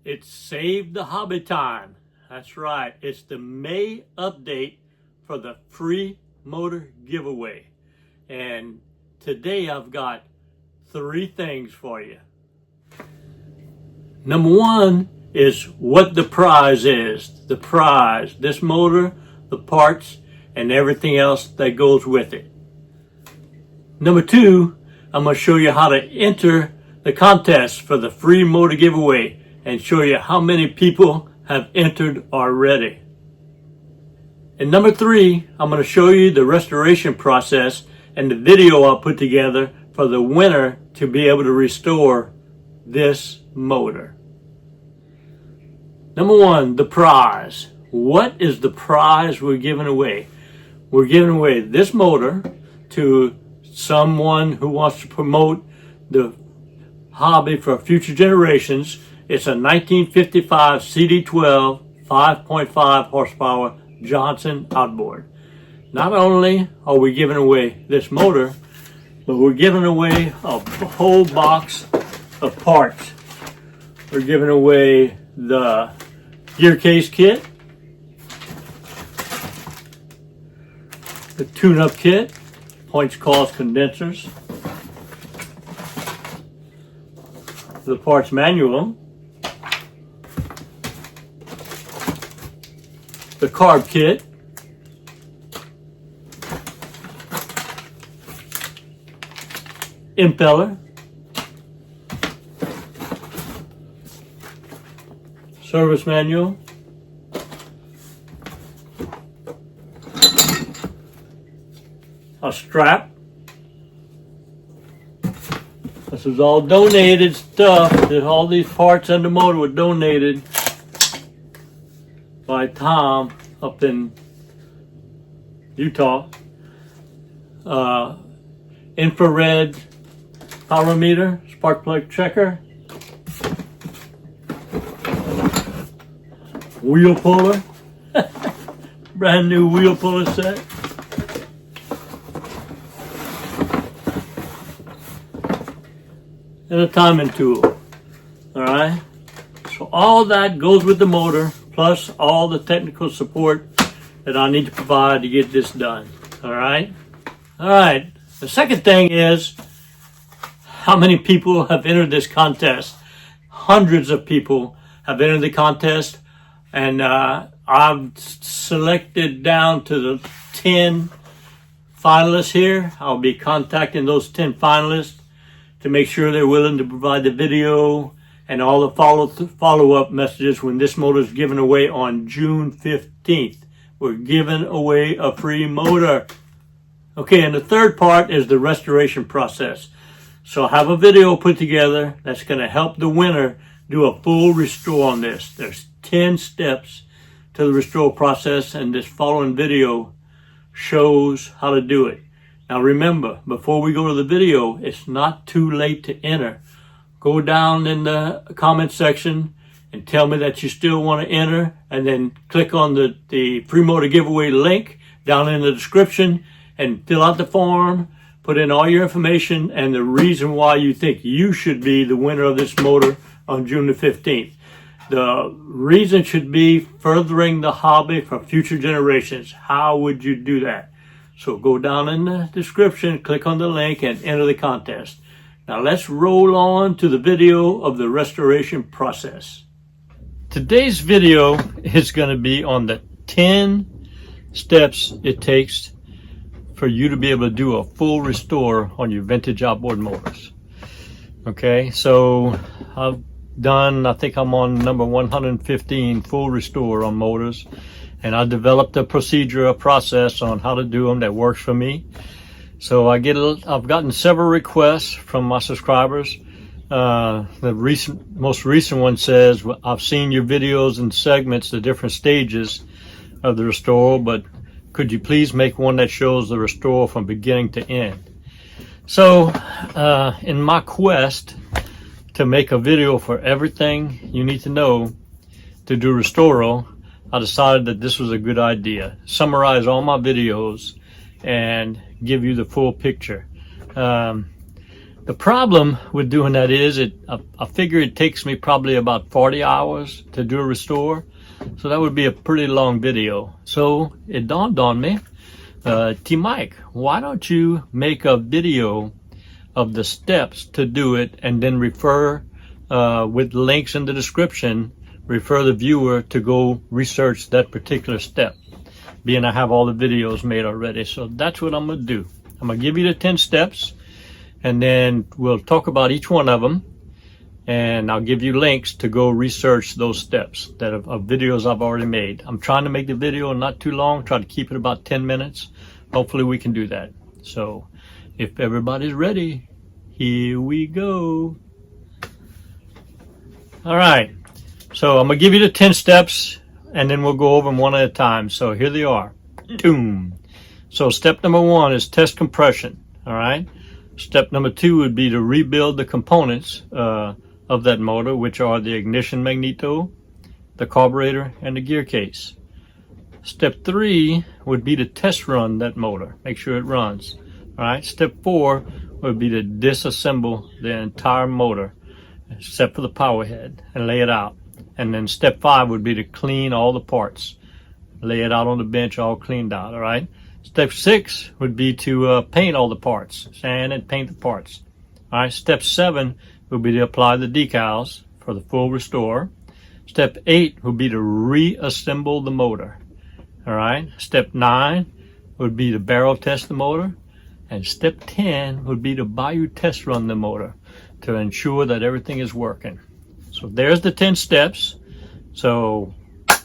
It's Save the Hobby time. That's right. It's the May update for the free motor giveaway. And today I've got 3 things for you. Number 1 is what the prize is. The prize, this motor, the parts, and everything else that goes with it. Number 2, I'm going to show you how to enter the contest for the free motor giveaway and show you how many people have entered already. And number 3, I'm going to show you the restoration process and the video I'll put together for the winner to be able to restore this motor. Number 1, the prize. What is the prize we're giving away? We're giving away this motor to someone who wants to promote the hobby for future generations. It's a 1955 CD12 5.5 horsepower Johnson Outboard. Not only are we giving away this motor, but we're giving away a whole box of parts. We're giving away the Gearcase kit, the tune-up kit, points, calls, condensers, the parts manual, the carb kit, impeller, service manual, a strap. This is all donated stuff. All these parts and the motor were donated by Tom up in Utah. Infrared power meter, spark plug checker, wheel puller, brand new wheel puller set, and a timing tool. All right, so all that goes with the motor, plus all the technical support that I need to provide to get this done. All right. The second thing is how many people have entered this contest. Hundreds of people have entered the contest, and I've selected down to the 10 finalists here. I'll be contacting those 10 finalists to make sure they're willing to provide the video and all the follow-up messages when this motor is given away on June 15th. We're giving away a free motor. Okay, and the third part is the restoration process. So I have a video put together that's going to help the winner do a full restore on this. There's 10 steps to the restore process, and this following video shows how to do it. Now remember, before we go to the video, it's not too late to enter. Go down in the comment section and tell me that you still want to enter, and then click on the free motor giveaway link down in the description and fill out the form, put in all your information and the reason why you think you should be the winner of this motor on June the 15th. The reason should be furthering the hobby for future generations. How would you do that? So go down in the description, click on the link, and enter the contest. Now let's roll on to the video of the restoration process. Today's video is going to be on the 10 steps it takes for you to be able to do a full restore on your vintage outboard motors. Okay, so I've done, I think I'm on number 115 full restore on motors, and I developed a procedure, a process on how to do them that works for me. So I've gotten several requests from my subscribers. The most recent one says, I've seen your videos and segments, the different stages of the restore, but could you please make one that shows the restore from beginning to end? So in my quest to make a video for everything you need to know to do restore, I decided that this was a good idea. Summarize all my videos and give you the full picture. The problem with doing that is I figure it takes me probably about 40 hours to do a restore. So that would be a pretty long video. So it dawned on me, T Mike, why don't you make a video of the steps to do it and then refer with links in the description, refer the viewer to go research that particular step, being I have all the videos made already. So that's what I'm going to do. I'm going to give you the 10 steps, and then we'll talk about each one of them, and I'll give you links to go research those steps that of videos I've already made. I'm trying to make the video not too long, try to keep it about 10 minutes. Hopefully we can do that. So if everybody's ready, here we go. All right, so I'm gonna give you the 10 steps, and then we'll go over them one at a time. So here they are. Boom. So step number 1 is test compression. All right. Step number 2 would be to rebuild the components of that motor, which are the ignition magneto, the carburetor, and the gear case. Step 3 would be to test run that motor, make sure it runs. All right. Step 4 would be to disassemble the entire motor, except for the power head, and lay it out. And then step 5 would be to clean all the parts, lay it out on the bench all cleaned out. All right. Step 6 would be to paint all the parts, sand and paint the parts. All right. Step 7 would be to apply the decals for the full restore. Step 8 would be to reassemble the motor. All right. Step 9 would be to barrel test the motor. And step 10 would be to Bayou Test run the motor to ensure that everything is working. So there's the 10 steps. So if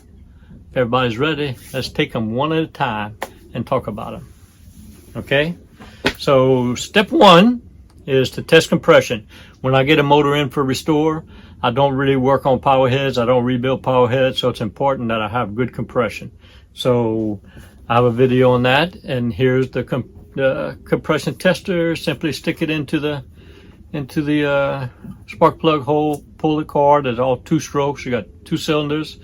everybody's ready, let's take them one at a time and talk about them. Okay? So step 1 is to test compression. When I get a motor in for restore, I don't really work on power heads. I don't rebuild power heads, so it's important that I have good compression. So I have a video on that, and here's the compression tester. Simply stick it into the spark plug hole, pull the cord. There's all 2 strokes. You got 2 cylinders.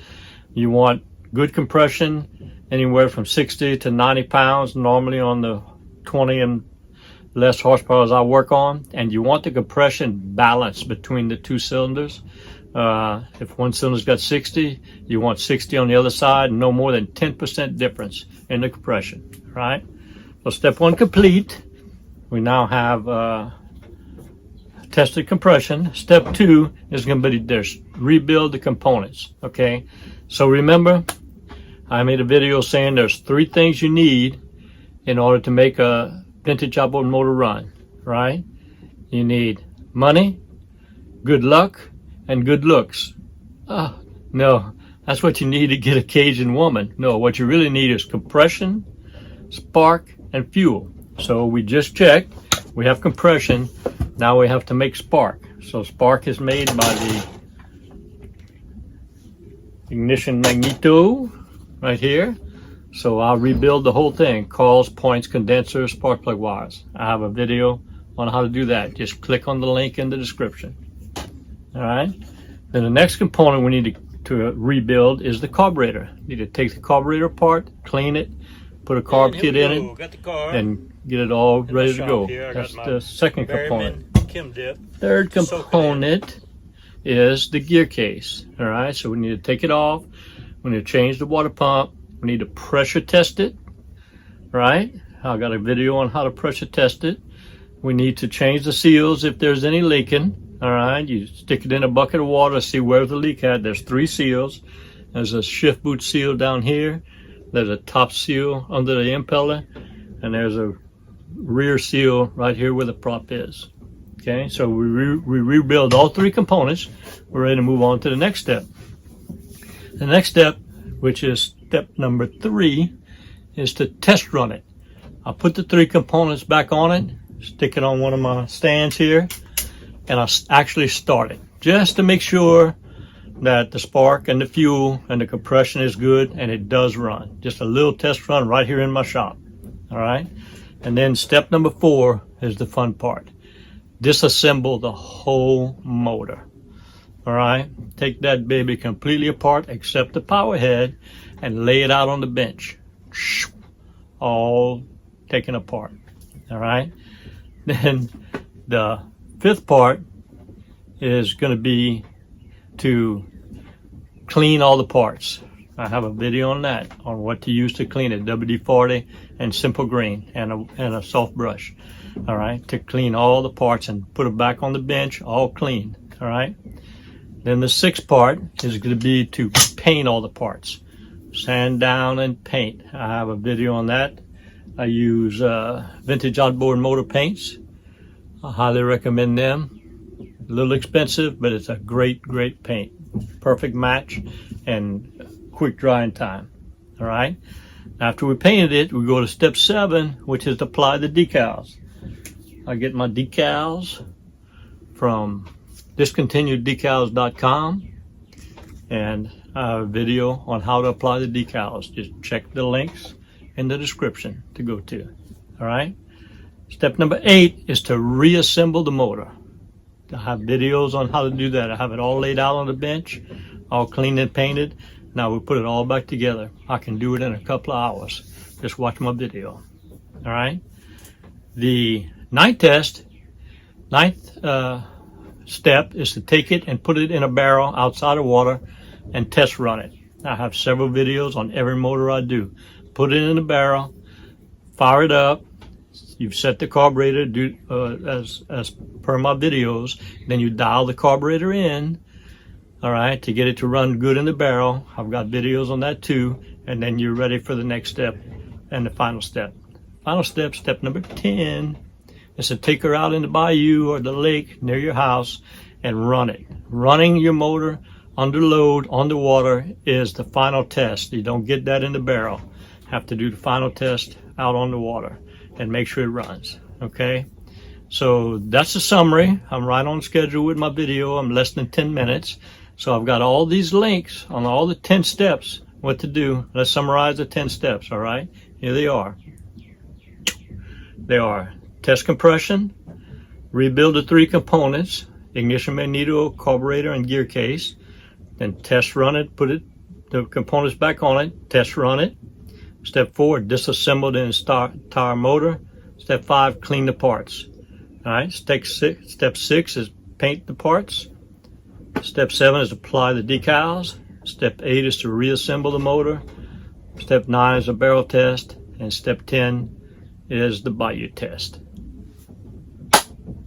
You want good compression, anywhere from 60 to 90 pounds, normally on the 20 and less horsepower as I work on. And you want the compression balance between the 2 cylinders. If one cylinder's got 60, you want 60 on the other side, no more than 10% difference in the compression, right? So step 1 complete. We now have tested compression. Step 2 is going to be to rebuild the components. Okay, so remember, I made a video saying there's 3 things you need in order to make a vintage outboard motor run, right? You need money, good luck, and good looks. Oh, no, that's what you need to get a Cajun woman. No, what you really need is compression, spark, and fuel. So we just checked. We have compression. Now we have to make spark. So spark is made by the ignition magneto right here. So I'll rebuild the whole thing. Coils, points, condensers, spark plug wires. I have a video on how to do that. Just click on the link in the description. All right. Then the next component we need to rebuild is the carburetor. You need to take the carburetor apart, clean it, put a carb kit in it, and get it all ready to go. That's the second component. Third component is the gear case. All right, so we need to take it off. We need to change the water pump. We need to pressure test it. Right? I got a video on how to pressure test it. We need to change the seals if there's any leaking. All right, you stick it in a bucket of water, see where the leak at. There's 3 seals. There's a shift boot seal down here. There's a top seal under the impeller, and there's a rear seal right here where the prop is. Okay, so we rebuild all 3 components. We're ready to move on to the next step. The next step, which is step number 3, is to test run it. I'll put the 3 components back on it, stick it on one of my stands here, and I'll actually start it just to make sure that the spark and the fuel and the compression is good, and it does run. Just a little test run right here in my shop. All right. And then step number 4 is the fun part. Disassemble the whole motor. All right. Take that baby completely apart except the power head and lay it out on the bench. All taken apart. All right. Then the fifth part is going to be to clean all the parts. I have a video on that, on what to use to clean it, WD-40 and Simple Green and a soft brush, all right, to clean all the parts and put it back on the bench, all clean, all right. Then the sixth part is going to be to paint all the parts, sand down and paint. I have a video on that. I use vintage outboard motor paints. I highly recommend them. A little expensive, but it's a great paint. Perfect match and quick drying time. All right. After we painted it, we go to step 7, which is to apply the decals. I get my decals from discontinueddecals.com, and I have a video on how to apply the decals. Just check the links in the description to go to. All right. Step number 8 is to reassemble the motor. I have videos on how to do that. I have it all laid out on the bench, all cleaned and painted. Now we put it all back together. I can do it in a couple of hours. Just watch my video. All right. The ninth step is to take it and put it in a barrel outside of water and test run it. I have several videos on every motor I do. Put it in a barrel, fire it up. You've set the carburetor as per my videos. Then you dial the carburetor in, all right, to get it to run good in the barrel. I've got videos on that too. And then you're ready for the next step and the final step. Final step, step number 10, is to take her out in the bayou or the lake near your house and run it. Running your motor under load on the water is the final test. You don't get that in the barrel. Have to do the final test out on the water and make sure it runs. Okay, so that's the summary. I'm right on schedule with my video. I'm less than 10 minutes. So I've got all these links on all the 10 steps, what to do. Let's summarize the 10 steps, all right? Here they are. They are: test compression, rebuild the 3 components, ignition, magneto, carburetor, and gear case. Then test run it, put the components back on it, test run it. Step 4, disassemble the entire motor. Step 5, clean the parts. All right, step 6 is paint the parts. Step 7 is apply the decals. Step 8 is to reassemble the motor. Step 9 is a barrel test. And step 10 is the Bayou Test.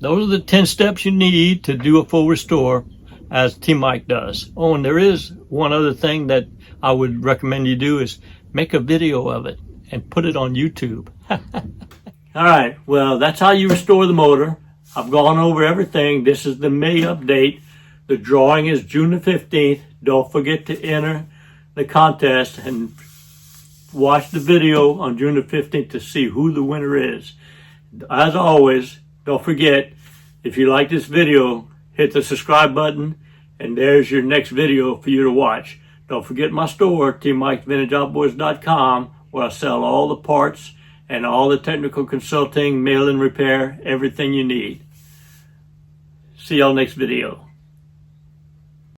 Those are the 10 steps you need to do a full restore as T-Mike does. Oh, and there is one other thing that I would recommend you do is make a video of it and put it on YouTube. All right, well, that's how you restore the motor. I've gone over everything. This is the May update. The drawing is June the 15th. Don't forget to enter the contest and watch the video on June the 15th to see who the winner is. As always, don't forget, if you like this video, hit the subscribe button, and there's your next video for you to watch. Don't forget my store, TMikeVintageOutboards.com, where I sell all the parts and all the technical consulting, mail and repair, everything you need. See y'all next video.